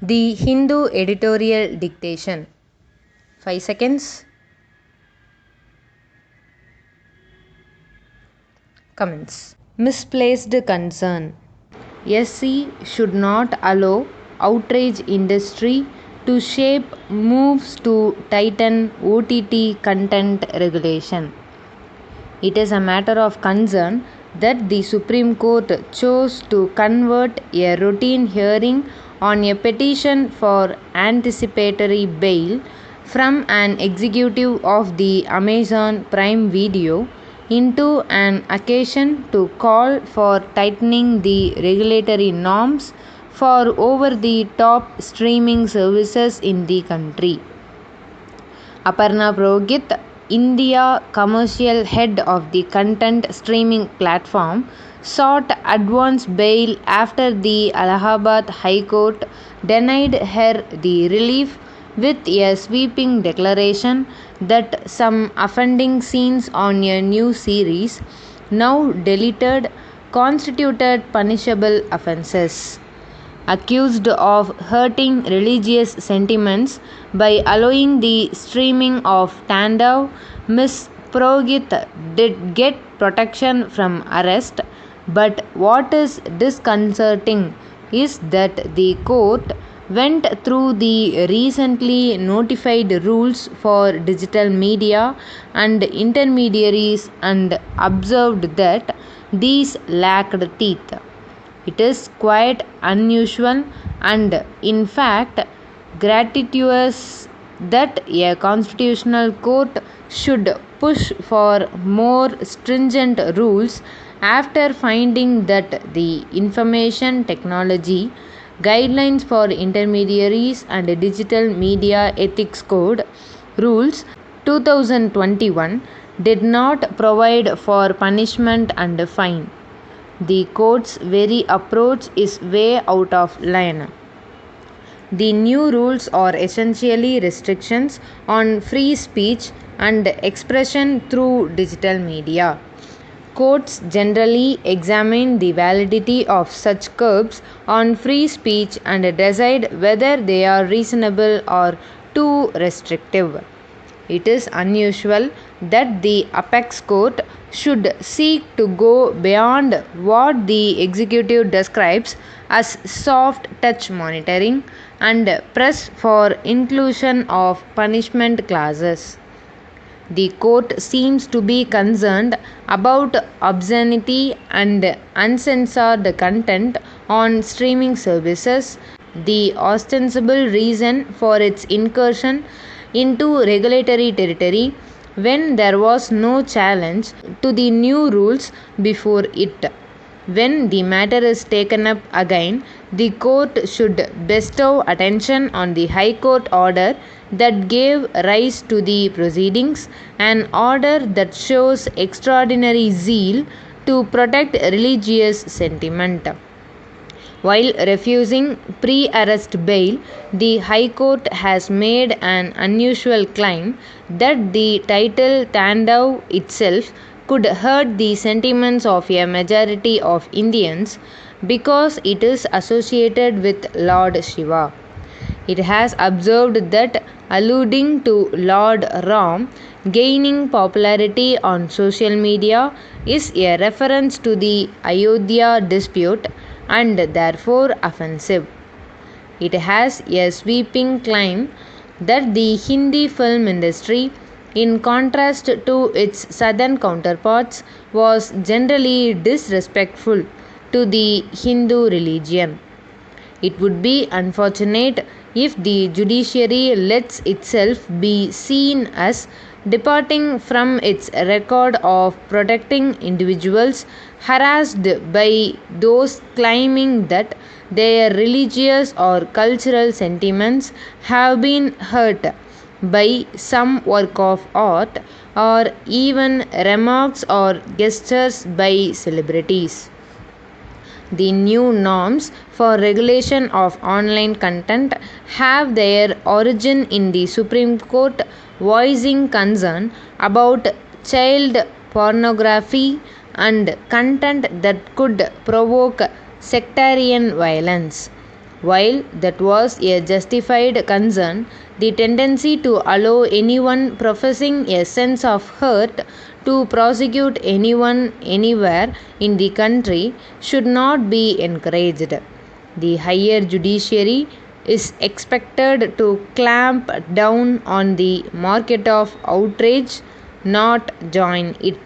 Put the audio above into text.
The Hindu editorial dictation. 5 seconds. Comments. Misplaced concern. SC should not allow outrage industry to shape moves to tighten OTT content regulation. It is a matter of concern that the Supreme Court chose to convert a routine hearing on a petition for anticipatory bail from an executive of the Amazon Prime Video into an occasion to call for tightening the regulatory norms for over the top streaming services in the country. Aparna Purohit, India commercial head of the content streaming platform, sought advance bail after the Allahabad High Court denied her the relief with a sweeping declaration that some offending scenes on a new series, now deleted, constituted punishable offences. Accused of hurting religious sentiments by allowing the streaming of Tandav, Ms. Purohit did get protection from arrest, but what is disconcerting is that the court went through the recently notified rules for digital media and intermediaries and observed that these lacked teeth. It is quite unusual and, in fact, gratuitous that a constitutional court should push for more stringent rules after finding that the Information Technology Guidelines for Intermediaries and Digital Media Ethics Code Rules 2021 did not provide for punishment and fine. The court's very approach is way out of line. The new rules are essentially restrictions on free speech and expression through digital media. Courts generally examine the validity of such curbs on free speech and decide whether they are reasonable or too restrictive. It is unusual that the apex court should seek to go beyond what the executive describes as soft touch monitoring and press for inclusion of punishment clauses. The court seems to be concerned about obscenity and uncensored content on streaming services, the ostensible reason for its incursion into regulatory territory when there was no challenge to the new rules before it. When the matter is taken up again, the court should bestow attention on the High Court order that gave rise to the proceedings, an order that shows extraordinary zeal to protect religious sentiment. While refusing pre-arrest bail, the High Court has made an unusual claim that the title Tandav itself could hurt the sentiments of a majority of Indians because it is associated with Lord Shiva. It has observed that alluding to Lord Ram gaining popularity on social media is a reference to the Ayodhya dispute and therefore offensive. It has a sweeping claim that the Hindi film industry, in contrast to its southern counterparts, was generally disrespectful to the Hindu religion. It would be unfortunate if the judiciary lets itself be seen as departing from its record of protecting individuals harassed by those claiming that their religious or cultural sentiments have been hurt by some work of art or even remarks or gestures by celebrities. The new norms for regulation of online content have their origin in the Supreme Court voicing concern about child pornography and content that could provoke sectarian violence. While that was a justified concern, the tendency to allow anyone professing a sense of hurt to prosecute anyone anywhere in the country should not be encouraged. The higher judiciary is expected to clamp down on the market of outrage, not join it.